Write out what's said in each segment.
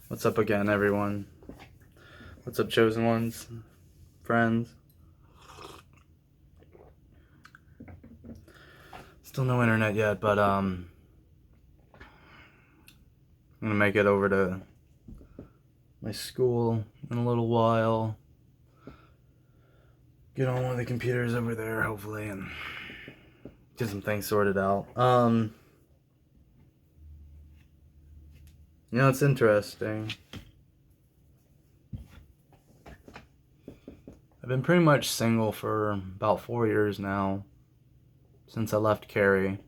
What's up again, everyone? What's up, chosen ones, friends? Still no internet yet, but I'm gonna make it over to my school in a little while. Get on one of the computers over there, hopefully, and get some things sorted out. It's interesting. I've been pretty much single for about 4 years now, since I left Cary.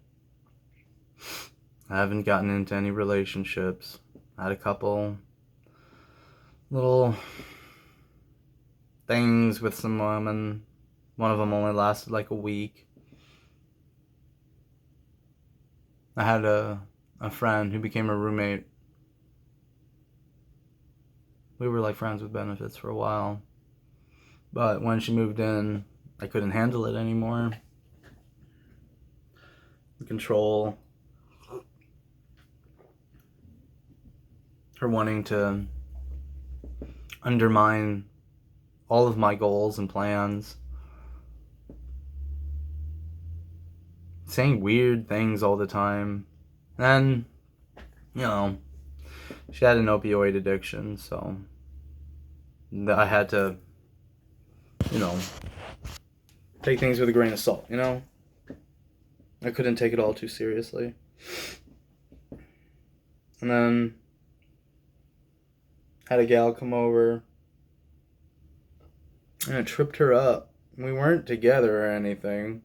I haven't gotten into any relationships. I had a couple little things with some women. One of them only lasted like a week. I had a friend who became a roommate. We were like friends with benefits for a while. But when she moved in, I couldn't handle it anymore. The control. Her wanting to undermine all of my goals and plans. Saying weird things all the time. And, she had an opioid addiction, so I had to, take things with a grain of salt, I couldn't take it all too seriously. And then had a gal come over, and it tripped her up. We weren't together or anything.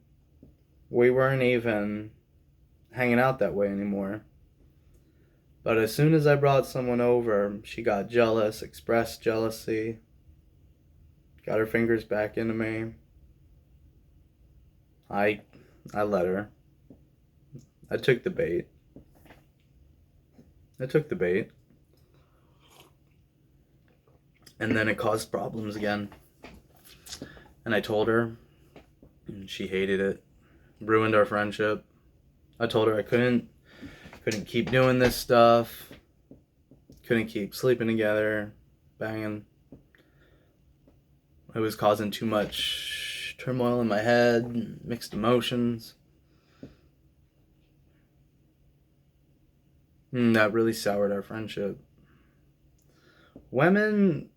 We weren't even hanging out that way anymore. But as soon as I brought someone over, she got jealous, expressed jealousy, got her fingers back into me. I let her. I took the bait. And then it caused problems again. And I told her, and she hated it. Ruined our friendship. I told her I couldn't keep doing this stuff. Couldn't keep sleeping together, banging. It was causing too much turmoil in my head, mixed emotions. And that really soured our friendship. Women,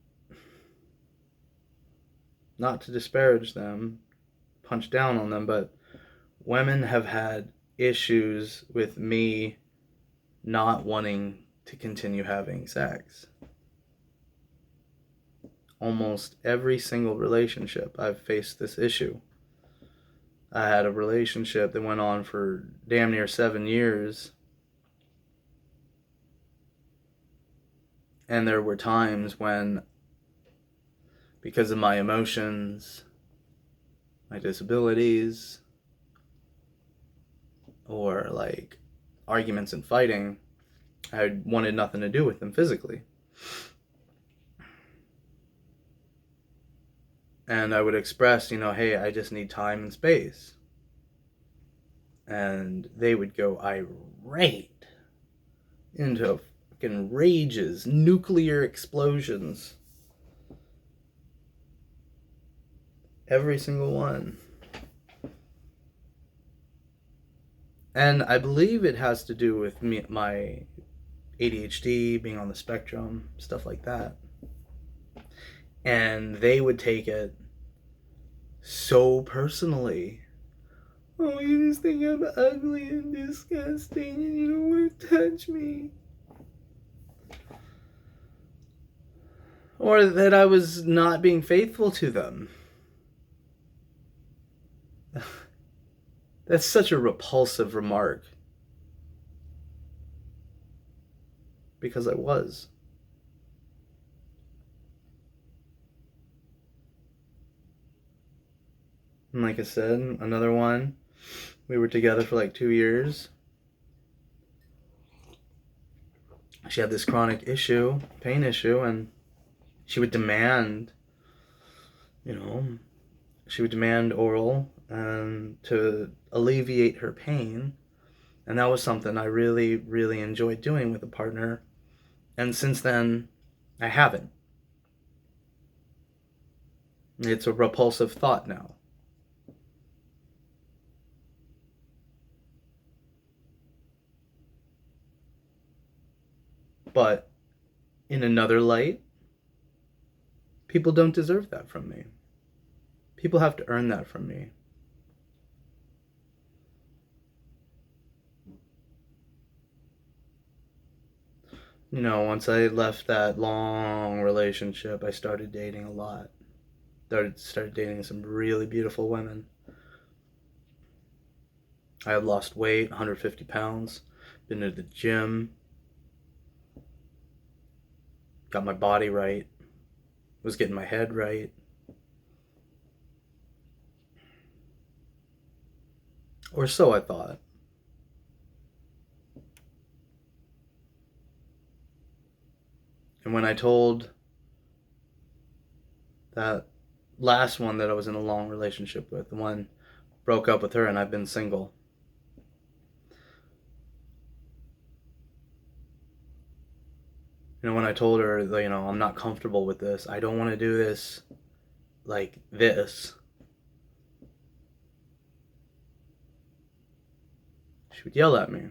not to disparage them, punch down on them, but women have had issues with me not wanting to continue having sex. Almost every single relationship I've faced this issue. I had a relationship that went on for damn near 7 years. And there were times when, because of my emotions, my disabilities, or like arguments and fighting, I wanted nothing to do with them physically. And I would express, hey, I just need time and space. And they would go irate into fucking rages, nuclear explosions. Every single one. And I believe it has to do with my ADHD, being on the spectrum, stuff like that. And they would take it so personally. Oh, you just think I'm ugly and disgusting and you don't want to touch me. Or that I was not being faithful to them. That's such a repulsive remark. Because I was. And like I said, another one, we were together for like 2 years. She had this chronic issue, pain issue, and she would demand, oral to alleviate her pain. And that was something I really, really enjoyed doing with a partner. And since then, I haven't. It's a repulsive thought now. But in another light, people don't deserve that from me. People have to earn that from me. You know, once I left that long relationship, I started dating a lot. Started dating some really beautiful women. I had lost weight, 150 pounds, been to the gym, got my body right, was getting my head right. Or so I thought. And when I told that last one that I was in a long relationship with, the one broke up with her and I've been single. You know, when I told her that, you know, I'm not comfortable with this, I don't want to do this like this, she would yell at me.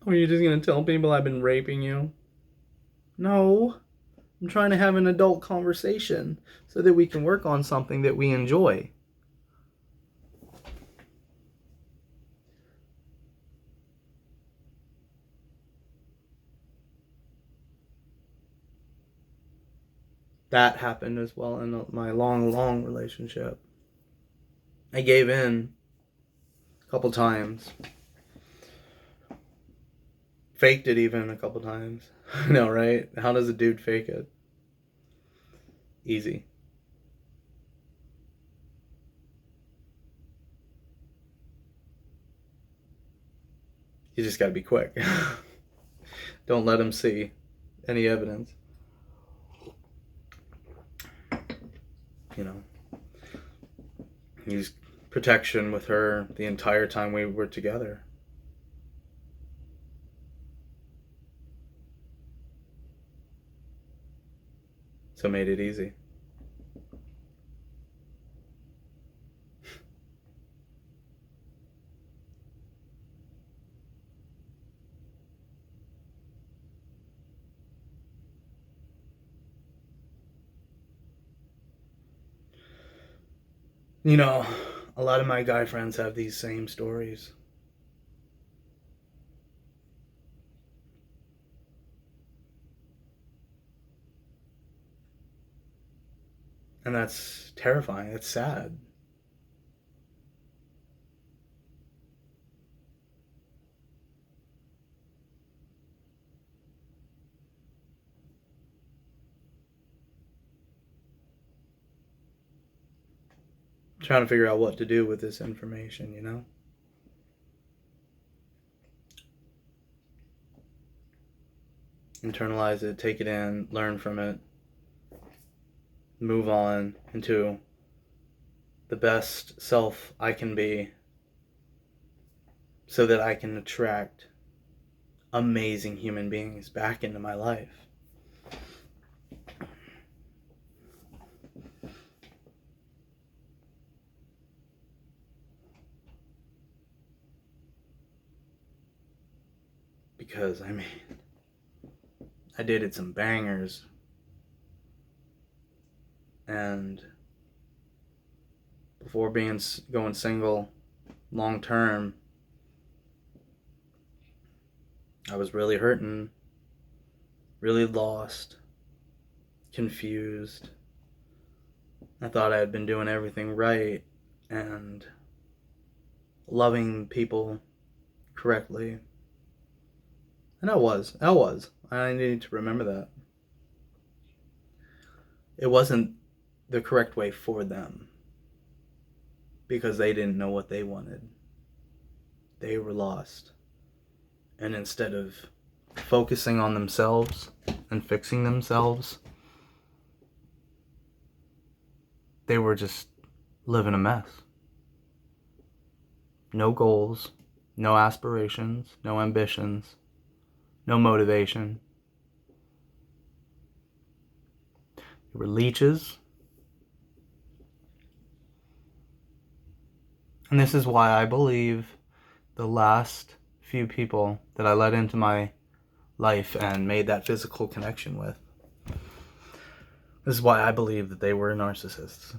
Oh, you're just going to tell people I've been raping you? No. I'm trying to have an adult conversation so that we can work on something that we enjoy. That happened as well in my long relationship. I gave in a couple times. Faked it even a couple times. I know, right? How does a dude fake it? Easy. You just gotta be quick. Don't let him see any evidence. You know, use protection with her the entire time we were together. So made it easy. You know, a lot of my guy friends have these same stories. And that's terrifying. It's sad. Trying to figure out what to do with this information, you know? Internalize it, take it in, learn from it, move on into the best self I can be so that I can attract amazing human beings back into my life. Because, I mean, I dated some bangers. And before going single long term, I was really hurting, really lost, confused. I thought I had been doing everything right and loving people correctly. And I was. I need to remember that. It wasn't the correct way for them because they didn't know what they wanted. They were lost. And instead of focusing on themselves and fixing themselves, they were just living a mess. no goals, no aspirations, no ambitions, no motivation. They were leeches. And this is why I believe the last few people that I let into my life and made that physical connection with, this is why I believe that they were narcissists.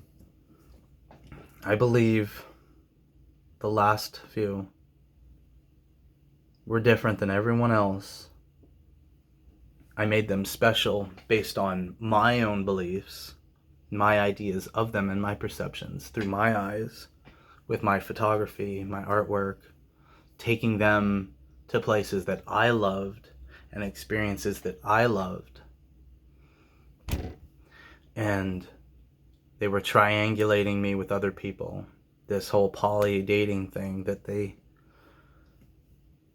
I believe the last few were different than everyone else. I made them special based on my own beliefs, my ideas of them, and my perceptions through my eyes, with my photography, my artwork, taking them to places that I loved and experiences that I loved. And they were triangulating me with other people. This whole poly dating thing that they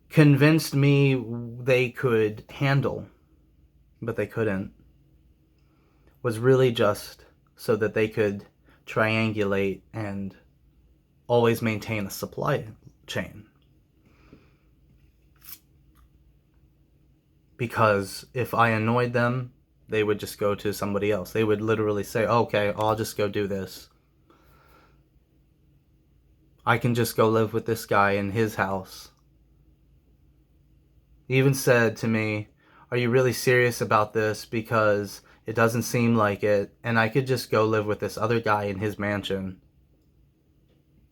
convinced me they could handle, but they couldn't, was really just so that they could triangulate and always maintain a supply chain. Because if I annoyed them, they would just go to somebody else. They would literally say, okay, I'll just go do this. I can just go live with this guy in his house. He even said to me, are you really serious about this? Because it doesn't seem like it, and I could just go live with this other guy in his mansion.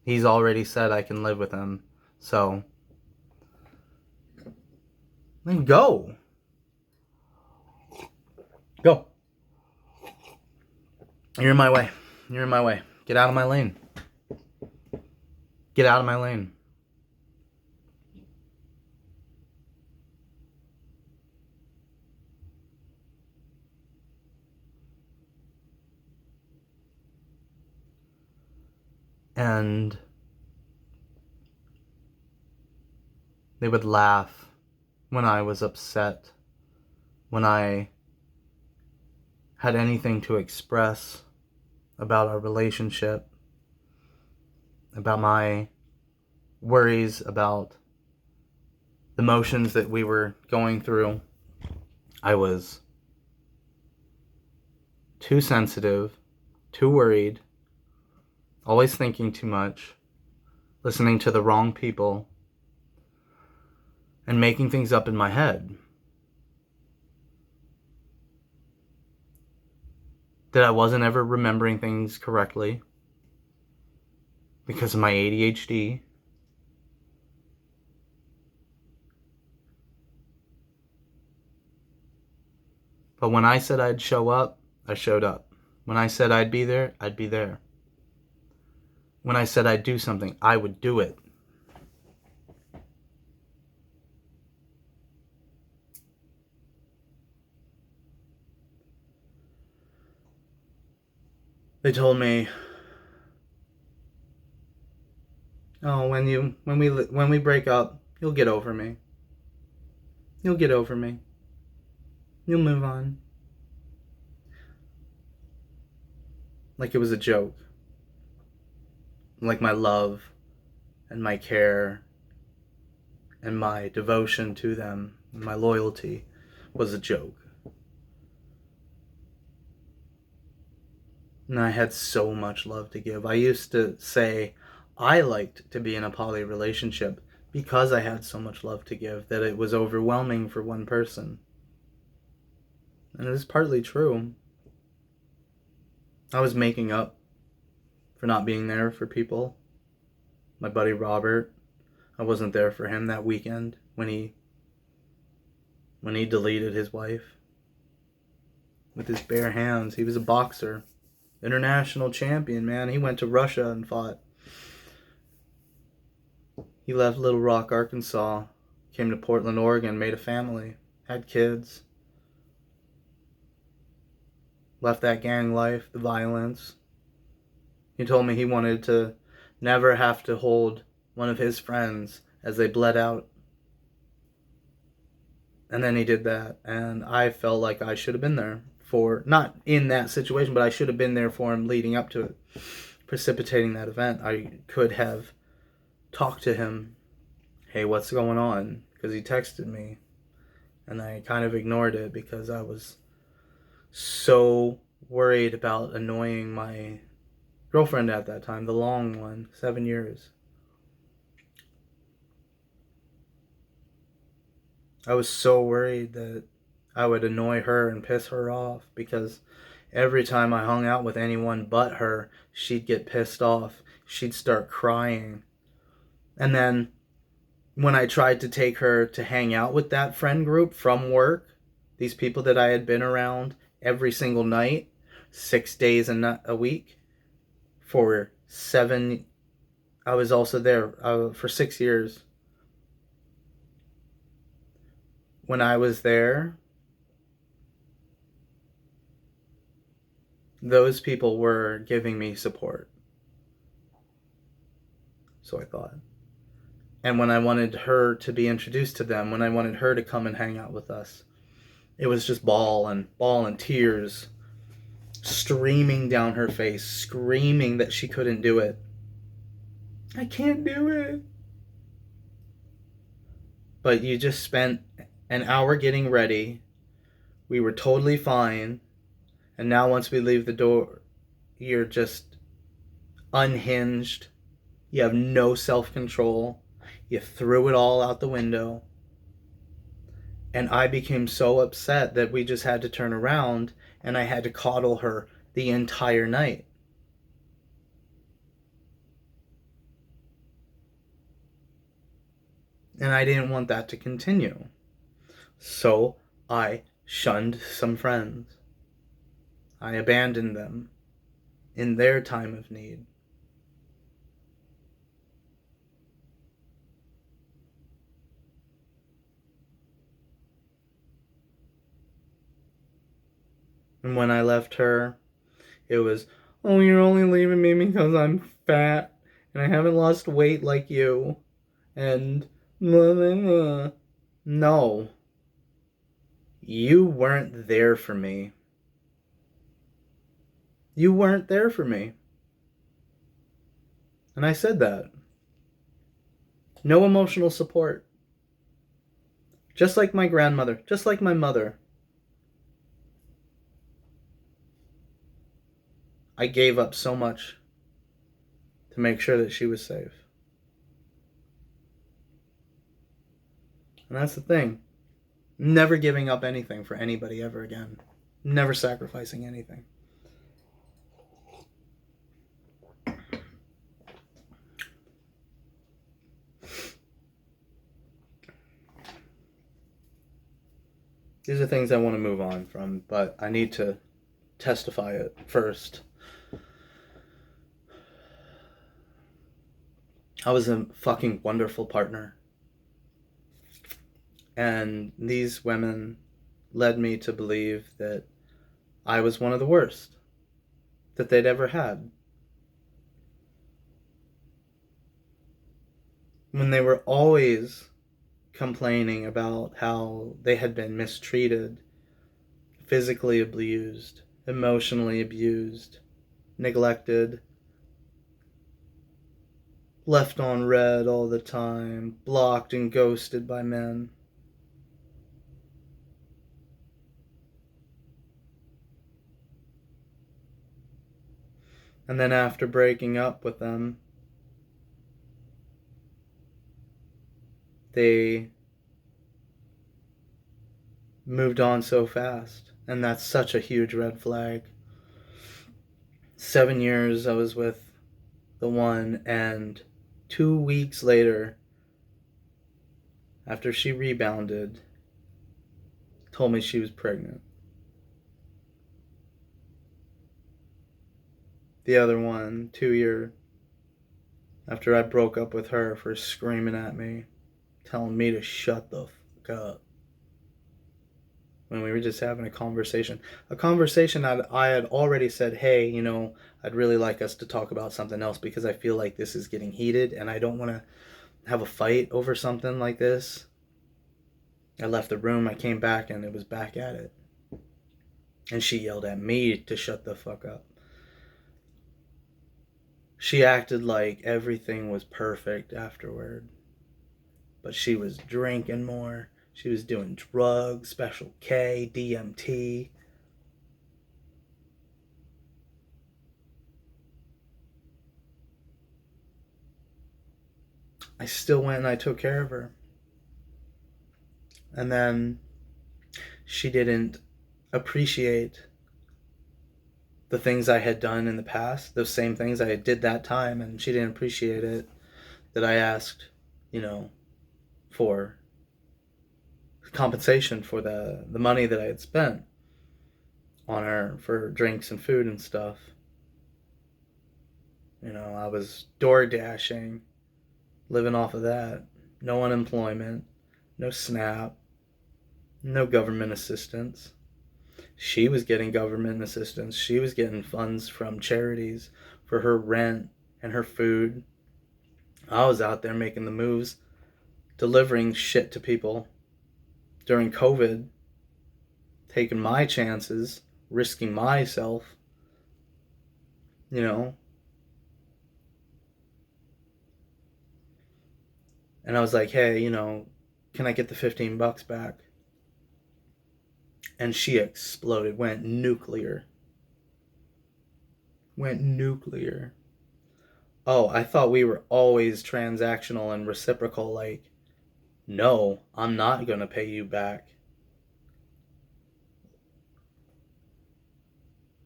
He's already said I can live with him, so then go. Go. You're in my way. You're in my way. Get out of my lane. Get out of my lane. And they would laugh when I was upset, when I had anything to express about our relationship, about my worries, about the emotions that we were going through. I was too sensitive, too worried, always thinking too much, listening to the wrong people, and making things up in my head. That I wasn't ever remembering things correctly because of my ADHD. But when I said I'd show up, I showed up. When I said I'd be there, I'd be there. When I said I'd do something, I would do it. They told me, "Oh, when we break up, you'll get over me. You'll get over me. You'll move on." Like it was a joke. Like my love and my care and my devotion to them, and my loyalty was a joke. And I had so much love to give. I used to say I liked to be in a poly relationship because I had so much love to give that it was overwhelming for one person. And it is partly true. I was making up for not being there for people. My buddy Robert, I wasn't there for him that weekend when he deleted his wife with his bare hands. He was a boxer, international champion, man. He went to Russia and fought. He left Little Rock, Arkansas, came to Portland, Oregon, made a family, had kids, left that gang life, the violence. He told me he wanted to never have to hold one of his friends as they bled out. And then he did that, and I felt like I should have been there for, not in that situation, but I should have been there for him leading up to it, precipitating that event. I could have talk to him. Hey, what's going on? Because he texted me. And I kind of ignored it because I was so worried about annoying my girlfriend at that time, the long one, 7 years. I was so worried that I would annoy her and piss her off because every time I hung out with anyone but her, she'd get pissed off. She'd start crying. And then when I tried to take her to hang out with that friend group from work, these people that I had been around every single night, 6 days a week, for 7, I was also there for 6 years. When I was there, those people were giving me support. So I thought. And when I wanted her to be introduced to them, when I wanted her to come and hang out with us, it was just bawl and tears streaming down her face, screaming that she couldn't do it. I can't do it. But you just spent an hour getting ready. We were totally fine. And now once we leave the door, you're just unhinged. You have no self-control. You threw it all out the window. And I became so upset that we just had to turn around and I had to coddle her the entire night. And I didn't want that to continue. So I shunned some friends. I abandoned them in their time of need. And when I left her, it was, oh, you're only leaving me because I'm fat and I haven't lost weight like you. And blah, blah, blah. No. You weren't there for me. You weren't there for me. And I said that. No emotional support. Just like my grandmother, just like my mother. I gave up so much to make sure that she was safe. And that's the thing. Never giving up anything for anybody ever again. Never sacrificing anything. These are things I want to move on from, but I need to testify it first. I was a fucking wonderful partner. And these women led me to believe that I was one of the worst that they'd ever had. When they were always complaining about how they had been mistreated, physically abused, emotionally abused, neglected, left on red all the time, blocked and ghosted by men. And then after breaking up with them, they moved on so fast. And that's such a huge red flag. 7 years I was with the one, and 2 weeks later, after she rebounded, told me she was pregnant. The other one, 2 years after I broke up with her for screaming at me, telling me to shut the fuck up. When we were just having a conversation that I had already said, hey, I'd really like us to talk about something else because I feel like this is getting heated and I don't want to have a fight over something like this. I left the room, I came back, and it was back at it. And she yelled at me to shut the fuck up. She acted like everything was perfect afterward. But she was drinking more. She was doing drugs, Special K, DMT. I still went and I took care of her. And then she didn't appreciate the things I had done in the past, those same things I did that time, and she didn't appreciate it that I asked, for compensation for the money that I had spent on her for drinks and food and stuff. I was door dashing, living off of that. No unemployment, no SNAP, no government assistance. She was getting government assistance. She was getting funds from charities for her rent and her food. I was out there making the moves, delivering shit to people during COVID, taking my chances, risking myself, And I was like, hey, can I get the $15 back? And she exploded, went nuclear. Oh, I thought we were always transactional and reciprocal. Like, no, I'm not going to pay you back.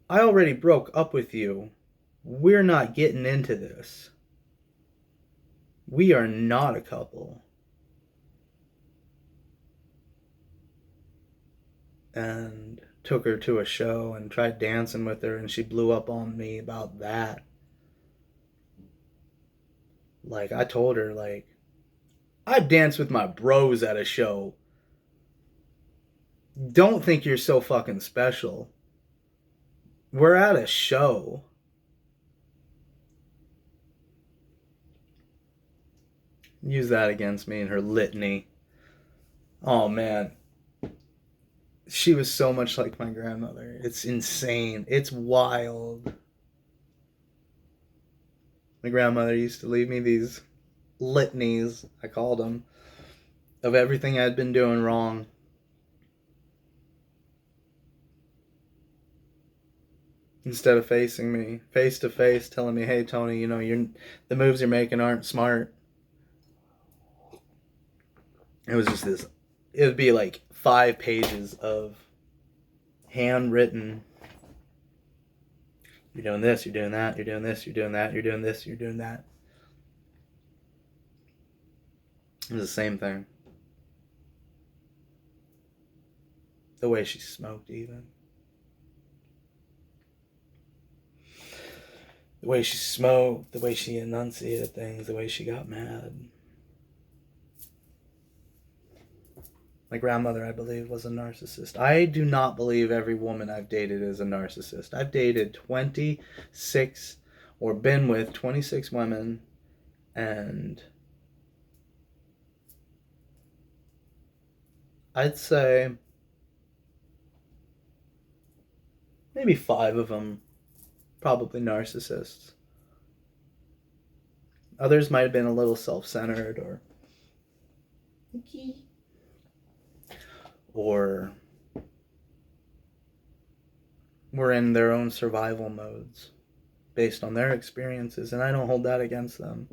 I already broke up with you. We're not getting into this. We are not a couple. And took her to a show and tried dancing with her, and she blew up on me about that. Like, I told her, like, I've danced with my bros at a show. Don't think you're so fucking special. We're at a show. Use that against me in her litany. Oh, man. She was so much like my grandmother. It's insane. It's wild. My grandmother used to leave me these litanies, I called them, of everything I'd been doing wrong. Instead of facing me face to face, telling me, hey, Tony, the moves you're making aren't smart. It was just this, it would be like 5 pages of handwritten, you're doing this, you're doing that, you're doing this, you're doing that, you're doing this, you're doing that. It was the same thing. The way she smoked, even. The way she smoked, the way she enunciated things, the way she got mad. My grandmother, I believe, was a narcissist. I do not believe every woman I've dated is a narcissist. I've dated 26 or been with 26 women, and I'd say maybe 5 of them probably narcissists. Others might have been a little self-centered or were in their own survival modes based on their experiences, and I don't hold that against them.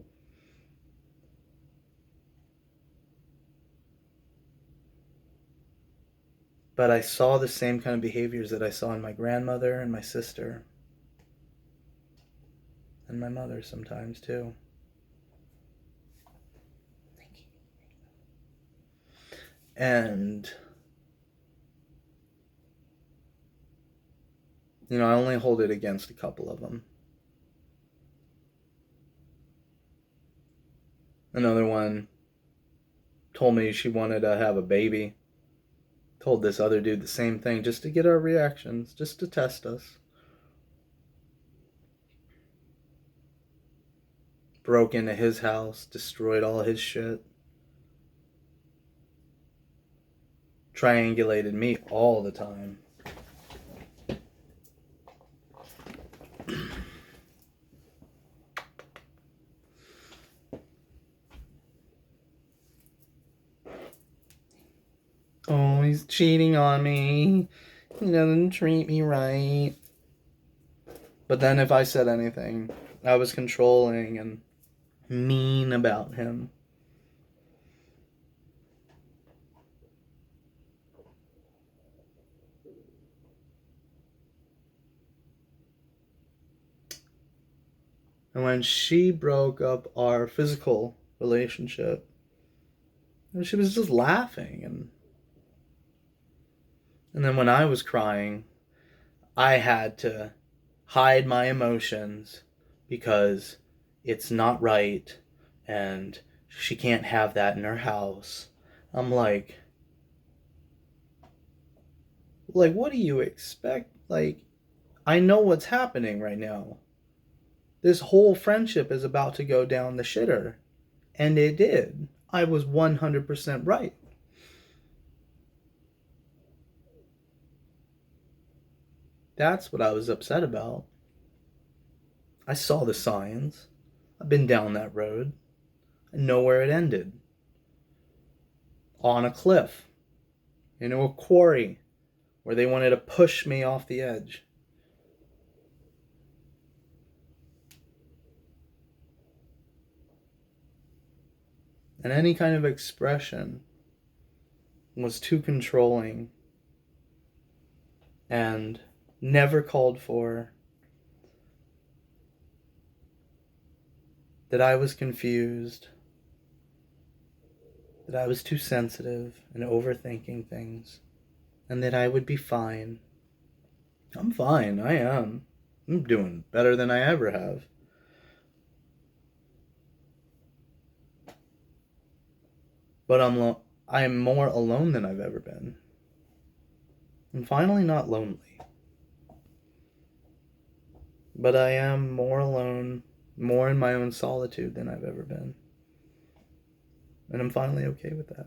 But I saw the same kind of behaviors that I saw in my grandmother and my sister. And my mother sometimes too. And I only hold it against a couple of them. Another one told me she wanted to have a baby. Told this other dude the same thing, just to get our reactions, just to test us. Broke into his house, destroyed all his shit. Triangulated me all the time. he's cheating on me. He doesn't treat me right. But then if I said anything, I was controlling and mean about him. And when she broke up our physical relationship, she was just laughing. And then when I was crying, I had to hide my emotions because it's not right and she can't have that in her house. I'm like, what do you expect? Like, I know what's happening right now. This whole friendship is about to go down the shitter. And it did. I was 100% right. That's what I was upset about. I saw the signs. I've been down that road. I know where it ended. On a cliff. Into a quarry. Where they wanted to push me off the edge. And any kind of expression was too controlling and never called for. That I was confused. That I was too sensitive and overthinking things. And that I would be fine. I'm fine, I am. I'm doing better than I ever have. But I am more alone than I've ever been. I'm finally not lonely. But I am more alone, more in my own solitude than I've ever been. And I'm finally okay with that.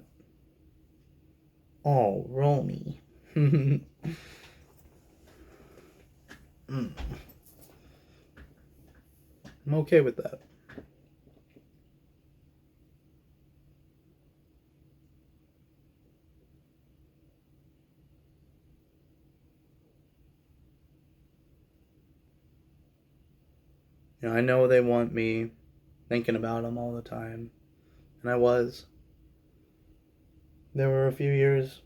Oh, Romy. I'm okay with that. You know, I know they want me thinking about them all the time. And I was. There were a few years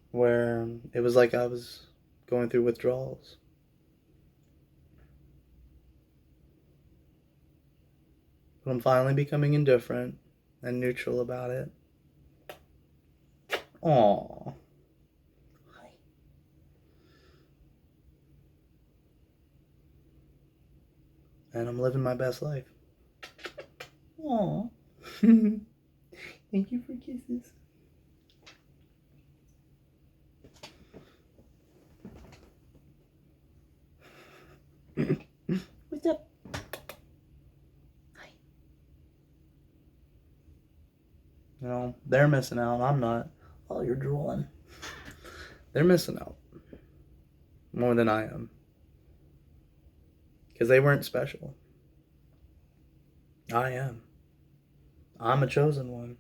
where it was like I was going through withdrawals. But I'm finally becoming indifferent and neutral about it. Aww. And I'm living my best life. Aww. Thank you for kisses. What's up? Hi. You know, they're missing out. I'm not. Oh, you're drooling. They're missing out. More than I am. Because they weren't special. I am. I'm a chosen one.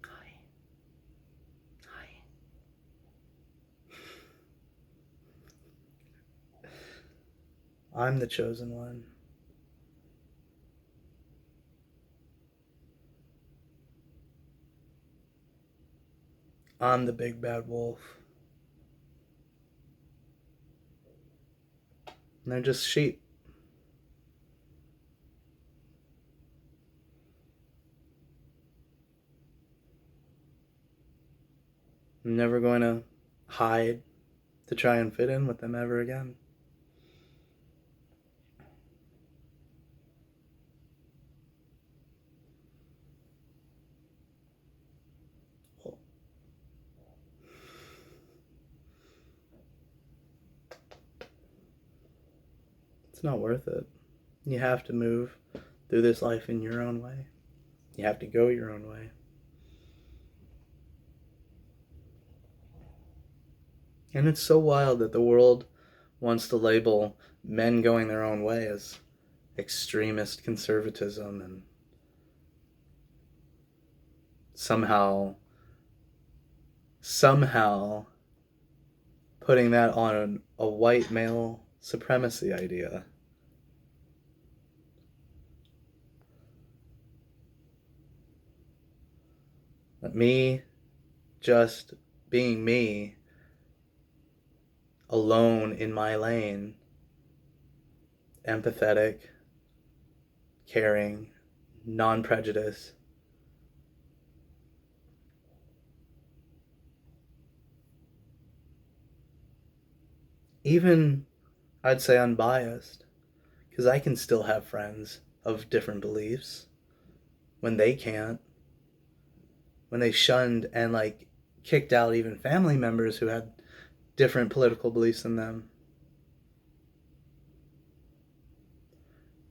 Hi. Hi. I'm the chosen one. I'm the big bad wolf. And they're just sheep. I'm never going to hide to try and fit in with them ever again. It's not worth it. You have to move through this life in your own way. You have to go your own way. And it's so wild that the world wants to label men going their own way as extremist conservatism and somehow putting that on a white male supremacy idea. That me just being me, alone in my lane, empathetic, caring, non-prejudice, even I'd say unbiased, because I can still have friends of different beliefs when they can't, when they shunned and like kicked out even family members who had different political beliefs than them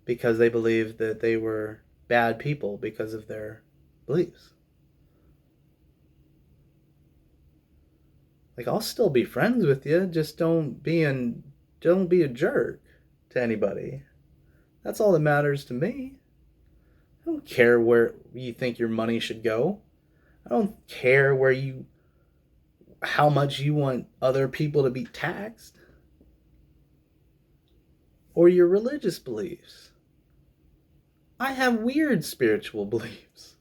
because they believed that they were bad people because of their beliefs. Like, I'll still be friends with you, just don't be a jerk to anybody. That's all that matters to me. I don't care where you think your money should go. I don't care how much you want other people to be taxed. Or your religious beliefs. I have weird spiritual beliefs.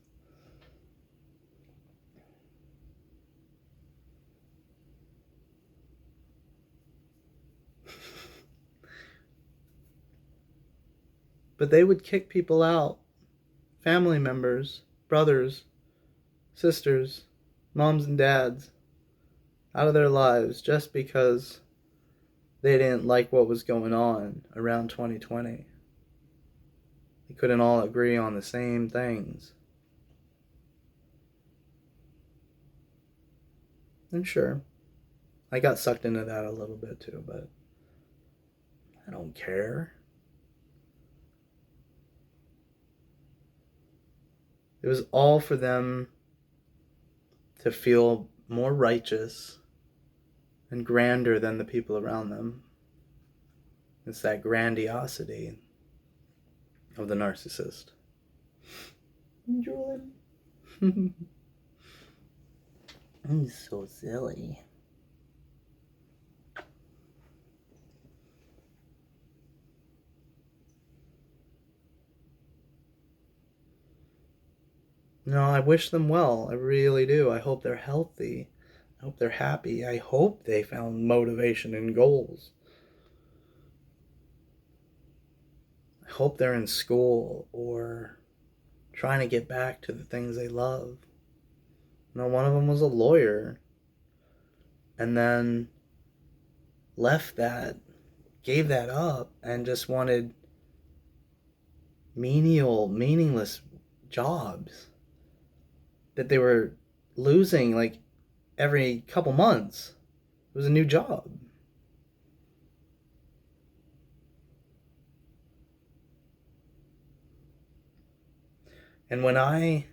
But they would kick people out, family members, brothers, sisters, moms and dads, out of their lives just because they didn't like what was going on around 2020. They couldn't all agree on the same things. And sure, I got sucked into that a little bit too, but I don't care. It was all for them to feel more righteous and grander than the people around them. It's that grandiosity of the narcissist. Jordan. He's so silly. No, I wish them well. I really do. I hope they're healthy. I hope they're happy. I hope they found motivation and goals. I hope they're in school or trying to get back to the things they love. You know, one of them was a lawyer and then left that, gave that up, and just wanted meaningless jobs that they were losing like every couple months. It was a new job. And when I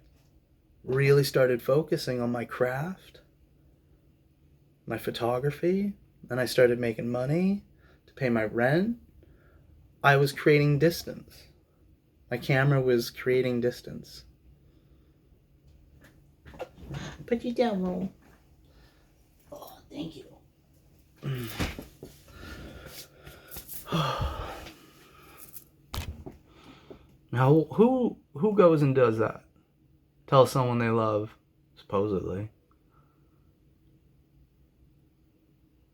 really started focusing on my craft, my photography, and I started making money to pay my rent, I was creating distance. My camera was creating distance. Put you down, Roll. Oh, thank you. Now, who goes and does that? Tell someone they love, supposedly,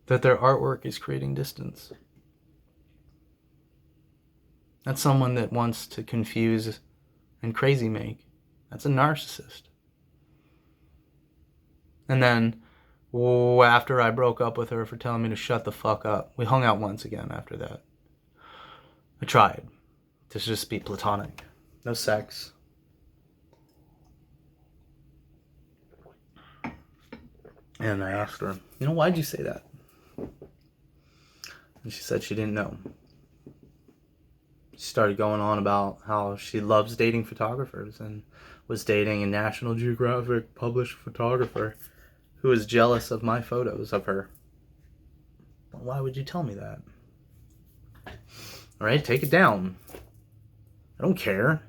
that their artwork is creating distance. That's someone that wants to confuse and crazy make. That's a narcissist. And then, after I broke up with her for telling me to shut the fuck up, we hung out once again after that. I tried to just be platonic. No sex. And I asked her, why'd you say that? And she said she didn't know. She started going on about how she loves dating photographers and was dating a National Geographic published photographer who was jealous of my photos of her. Well, why would you tell me that? All right, take it down. I don't care.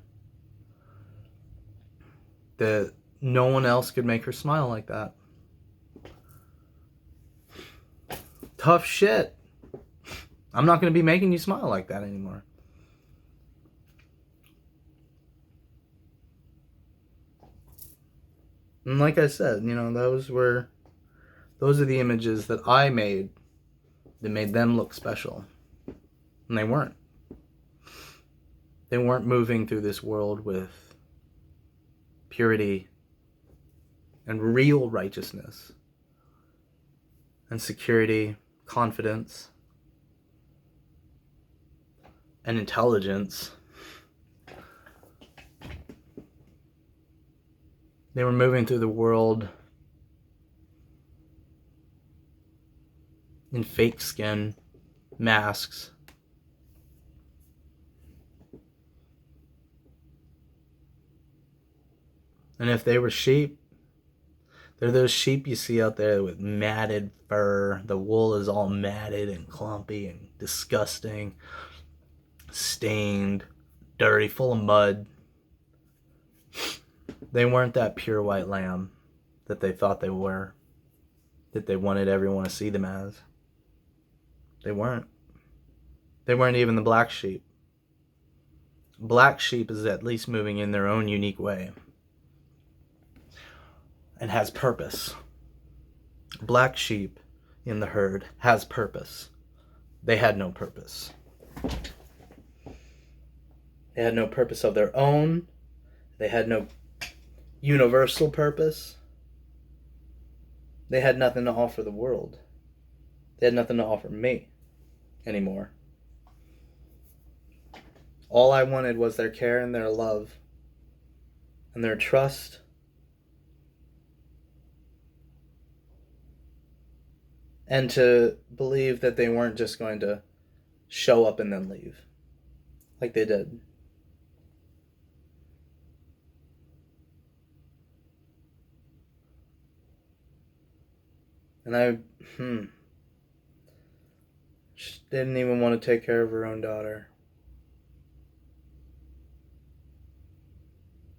no one else could make her smile like that. Tough shit. I'm not going to be making you smile like that anymore. And like I said, those are the images that I made that made them look special. And they weren't. They weren't moving through this world with purity and real righteousness and security, confidence, and intelligence. They were moving through the world in fake skin, masks, and if they were sheep, they're those sheep you see out there with matted fur. The wool is all matted and clumpy and disgusting, stained, dirty, full of mud. They weren't that pure white lamb that they thought they were, that they wanted everyone to see them as. They weren't. They weren't even the black sheep. Black sheep is at least moving in their own unique way and has purpose. Black sheep in the herd has purpose. They had no purpose. They had no purpose of their own. They had no universal purpose. They had nothing to offer the world. They had nothing to offer me anymore. All I wanted was their care and their love and their trust. And to believe that they weren't just going to show up and then leave like they did. And I she didn't even want to take care of her own daughter.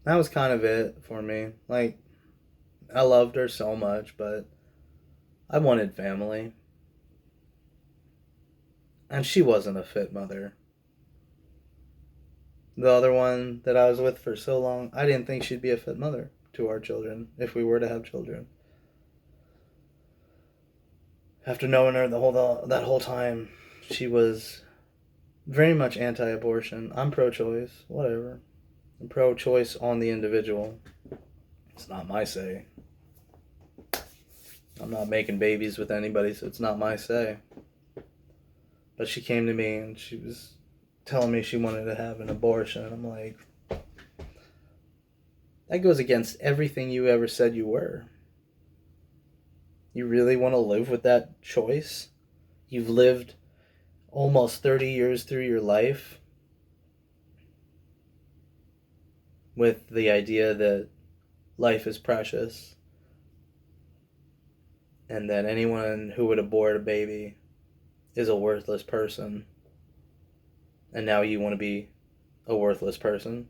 That was kind of it for me. Like, I loved her so much, but I wanted family. And she wasn't a fit mother. The other one that I was with for so long, I didn't think she'd be a fit mother to our children if we were to have children. After knowing her that whole time, she was very much anti-abortion. I'm pro-choice, whatever. I'm pro-choice on the individual. It's not my say. I'm not making babies with anybody, so it's not my say. But she came to me and she was telling me she wanted to have an abortion. I'm like, that goes against everything you ever said you were. You really want to live with that choice? You've lived almost 30 years through your life with the idea that life is precious and that anyone who would abort a baby is a worthless person. And now you want to be a worthless person?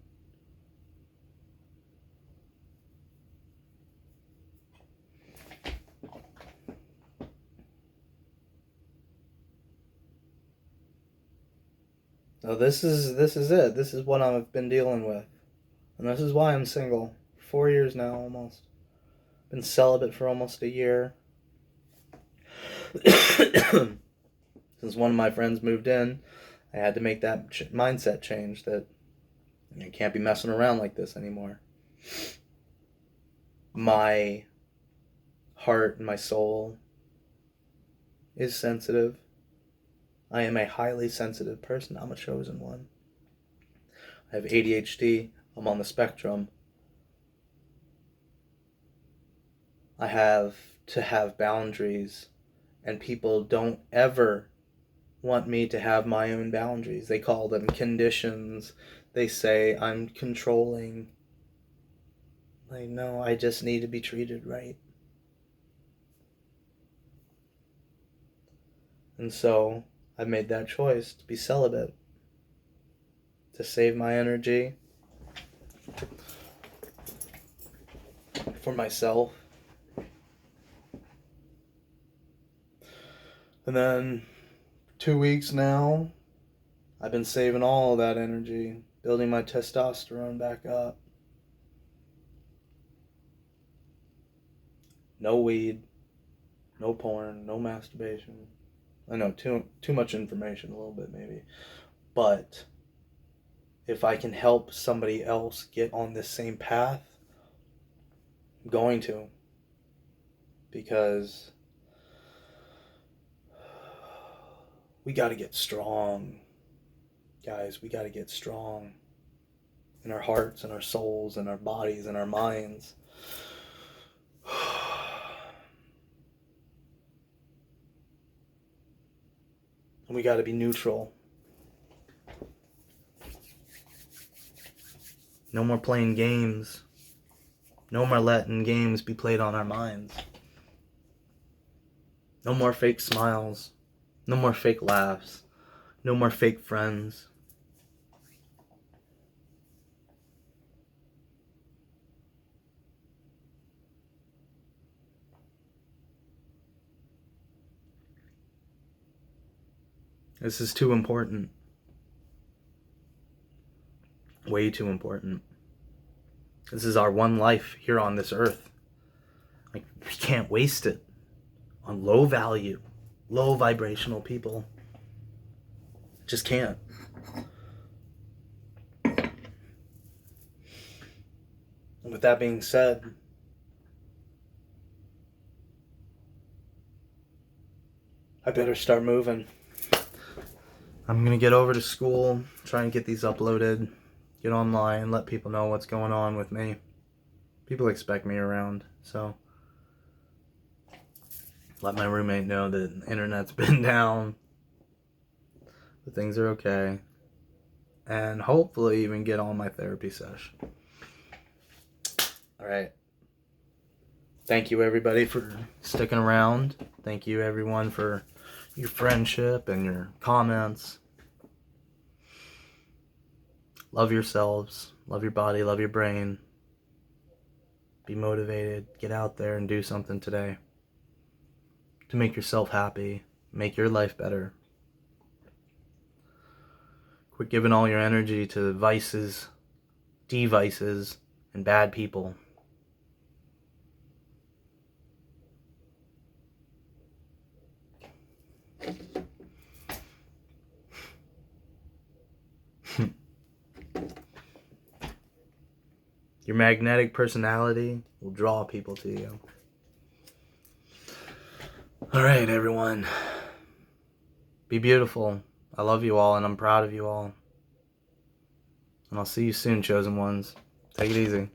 So this is it. This is what I've been dealing with. And this is why I'm single. 4 years now, almost. Been celibate for almost a year. Since one of my friends moved in, I had to make that mindset change that I can't be messing around like this anymore. My heart and my soul is sensitive. I am a highly sensitive person. I'm a chosen one. I have ADHD. I'm on the spectrum. I have to have boundaries, and people don't ever want me to have my own boundaries. They call them conditions. They say I'm controlling. Like, no, I just need to be treated right. And so I made that choice to be celibate, to save my energy, for myself. And then 2 weeks now, I've been saving all of that energy, building my testosterone back up. No weed, no porn, no masturbation. I know, too much information, a little bit maybe. But if I can help somebody else get on this same path, I'm going to. Because we got to get strong. Guys, we got to get strong in our hearts and our souls and our bodies and our minds. And we got to be neutral. No more playing games. No more letting games be played on our minds. No more fake smiles. No more fake laughs. No more fake friends. This is too important. Way too important. This is our one life here on this earth. Like, we can't waste it on low value, low vibrational people. Just can't. And with that being said, I better start moving. I'm going to get over to school, try and get these uploaded, get online, let people know what's going on with me. People expect me around, so let my roommate know that the internet's been down, but things are okay, and hopefully even get on my therapy session. Alright. Thank you everybody for sticking around. Thank you everyone for your friendship and your comments. Love yourselves. Love your body. Love your brain. Be motivated. Get out there and do something today to make yourself happy. Make your life better. Quit giving all your energy to vices, devices, and bad people. Your magnetic personality will draw people to you. Alright, everyone. Be beautiful. I love you all and I'm proud of you all. And I'll see you soon, chosen ones. Take it easy.